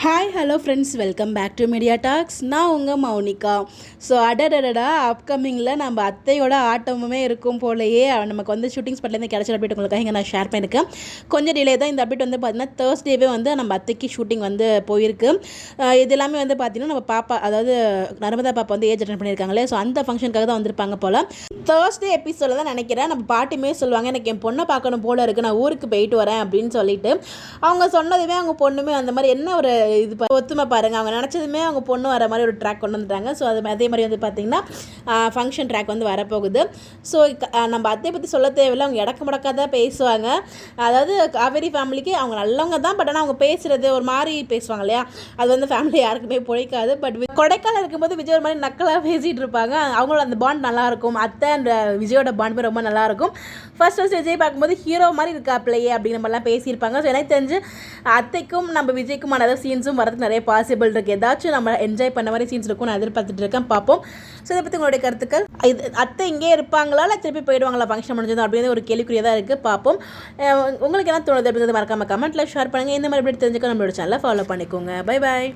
Hi hello friends, welcome back to media talks. நான் உங்கள் Mounika. So அடடடா அப்கமிங்கில் நம்ம அத்தையோட ஆட்டமுமே இருக்கும் போலையே. நமக்கு வந்து ஷூட்டிங் ஸ்பாட்லேருந்து கிடச்ச அப்டேட் உங்களுக்காக இங்கே நான் ஷேர் பண்ணியிருக்கேன். கொஞ்சம் டிலே தான். இந்த அப்டேட் வந்து பார்த்திங்கன்னா தேர்ஸ்டேவே வந்து நம்ம அத்தைக்கு ஷூட்டிங் வந்து போயிருக்கு. இது எல்லாமே வந்து பார்த்திங்கன்னா நம்ம பாப்பா, அதாவது நர்மதா பாப்பா வந்து ஏஜ் அட்டன் பண்ணியிருக்காங்களே, ஸோ அந்த ஃபங்க்ஷனுக்காக தான் வந்திருப்பாங்க போல். தேர்ஸ்டே எபிசோடில் தான் நினைக்கிறேன் நம்ம பாட்டியுமே சொல்லுவாங்க, எனக்கு என் பொண்ணை பார்க்கணும் போல் இருக்குது, நான் ஊருக்கு போயிட்டு வரேன் அப்படின்னு சொல்லிட்டு. அவங்க சொன்னதுமே அவங்க பொண்ணுமே அந்த மாதிரி என்ன ஒரு இது ஒத்துமை பாருங்கள், அவங்க நினச்சதுமே அவங்க பொண்ணு வர மாதிரி ஒரு ட்ராக் கொண்டு வந்துட்டாங்க. ஸோ அதே மாதிரி வந்து பார்த்திங்கன்னா ஃபங்க்ஷன் ட்ராக் வந்து வரப்போகுது. ஸோ நம்ம அத்தையை பற்றி சொல்ல தேவையில்லை, அவங்க இடக்கு முடக்காக தான் பேசுவாங்க. அதாவது காவேரி ஃபேமிலிக்கு அவங்க நல்லவங்க தான், பட் ஆனால் அவங்க பேசுகிறது ஒரு மாதிரி பேசுவாங்க இல்லையா, அது வந்து ஃபேமிலி யாருக்குமே பிடிக்காது. பட் கொடைக்கானல் இருக்கும்போது விஜய் ஒரு மாதிரி நக்கலாக பேசிகிட்டு இருப்பாங்க. அவங்களோட அந்த பாண்ட் நல்லாயிருக்கும். அத்தை அண்ட் விஜயோட பாண்ட் ரொம்ப நல்லாயிருக்கும். ஃபர்ஸ்ட் விஜய் பார்க்கும்போது ஹீரோ மாதிரி இருக்காப்லையே அப்படிங்கிற மாதிரிலாம் பேசியிருப்பாங்க. ஸோ எனக்கு தெரிஞ்சு அத்தைக்கும் நம்ம விஜய்க்குமான ஏதாவது சீன்ஸும் வரதுக்கு நிறைய பாசிபிள் இருக்குது. ஏதாச்சும் நம்ம என்ஜாய் பண்ண மாதிரி சீன்ஸ் இருக்கும், நான் எதிர்பார்த்துட்டு இருக்கேன். பார்ப்போம். ஸோ இதை பற்றி உங்களுடைய கருத்துக்கள், இது அத்தை இங்கே இருப்பாங்களா இல்லை திருப்பி போயிடுவாங்களா ஃபங்க்ஷன் முடிஞ்சது அப்படின்னு ஒரு கேள்விக்குறியாக தான் இருக்குது. பார்ப்போம். உங்களுக்கு என்ன தோணுது அப்படிங்கிறது மறக்காமல் கமெண்ட்டில் ஷேர் பண்ணுங்கள். இந்த மாதிரி எப்படி தெரிஞ்சுக்க நம்மளோட சேனலை ஃபாலோ பண்ணிக்கோங்க. Bye bye.